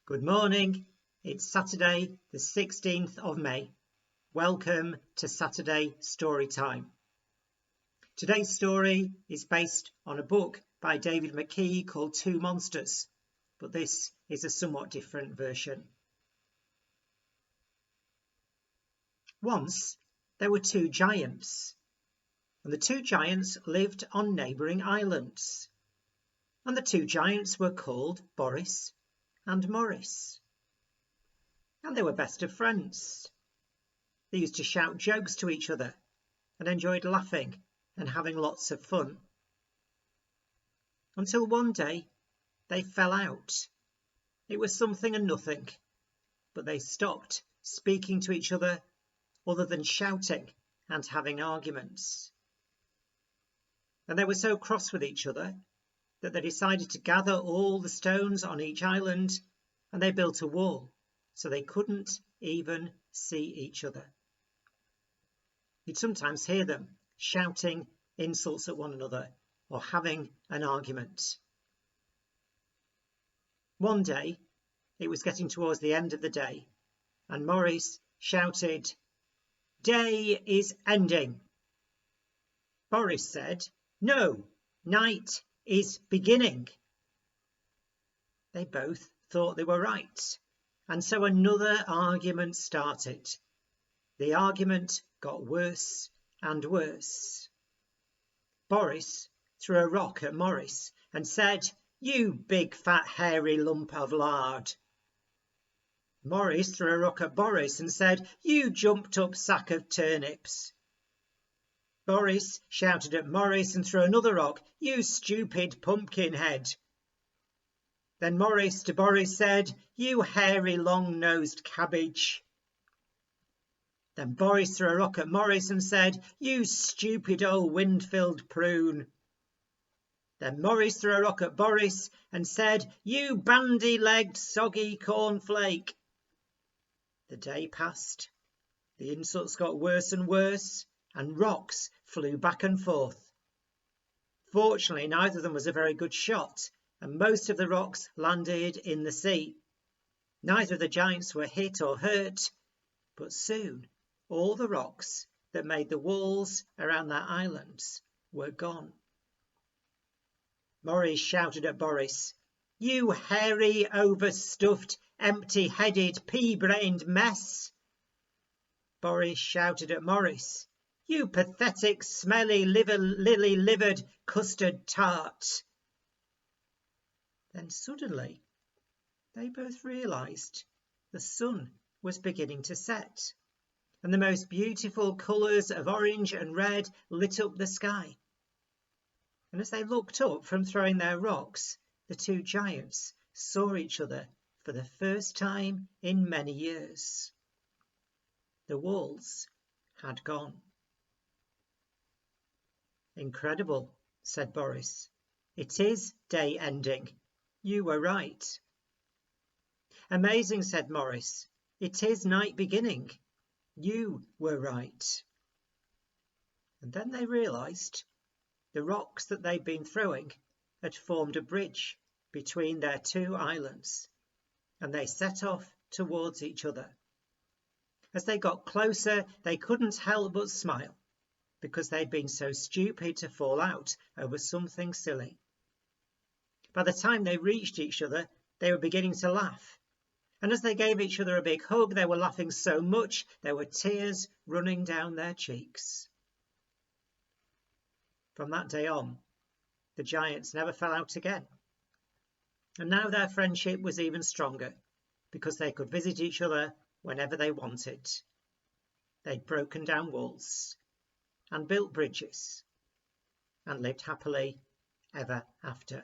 Good morning. It's Saturday, the 16th of May. Welcome to Saturday Story Time. Today's story is based on a book by David McKee called Two Monsters, but this is a somewhat different version. Once there were two giants, and the two giants lived on neighbouring islands. And the two giants were called Boris and Morris. And they were best of friends. They used to shout jokes to each other and enjoyed laughing and having lots of fun. Until one day they fell out. It was something and nothing, but they stopped speaking to each other other than shouting and having arguments. And they were so cross with each other that they decided to gather all the stones on each island, and they built a wall so they couldn't even see each other. You'd sometimes hear them shouting insults at one another or having an argument. One day, it was getting towards the end of the day, and Morris shouted, "Day is ending." Boris said, "No, night is beginning." They both thought they were right, and so another argument started. The argument got worse and worse. Boris threw a rock at Morris and said, "You big fat hairy lump of lard." Morris threw a rock at Boris and said, "You jumped up sack of turnips." Boris shouted at Morris and threw another rock, "You stupid pumpkin head." Then Morris to Boris said, "You hairy long-nosed cabbage." Then Boris threw a rock at Morris and said, "You stupid old wind-filled prune." Then Morris threw a rock at Boris and said, "You bandy-legged soggy cornflake." The day passed. The insults got worse and worse, and rocks flew back and forth. Fortunately, neither of them was a very good shot, and most of the rocks landed in the sea. Neither of the giants were hit or hurt, but soon all the rocks that made the walls around their islands were gone. Morris shouted at Boris, "You hairy, overstuffed, empty-headed, pea-brained mess." Boris shouted at Morris, "You pathetic, smelly, lily-livered custard tart." Then suddenly they both realised the sun was beginning to set, and the most beautiful colours of orange and red lit up the sky. And as they looked up from throwing their rocks, the two giants saw each other for the first time in many years. The walls had gone. "Incredible," said Boris. "It is day ending. You were right." "Amazing," said Morris. "It is night beginning. You were right." And then they realised the rocks that they'd been throwing had formed a bridge between their two islands, and they set off towards each other. As they got closer, they couldn't help but smile, because they'd been so stupid to fall out over something silly. By the time they reached each other, they were beginning to laugh, and as they gave each other a big hug, they were laughing so much there were tears running down their cheeks. From that day on, the giants never fell out again, and now their friendship was even stronger, because they could visit each other whenever they wanted. They'd broken down walls and built bridges and lived happily ever after.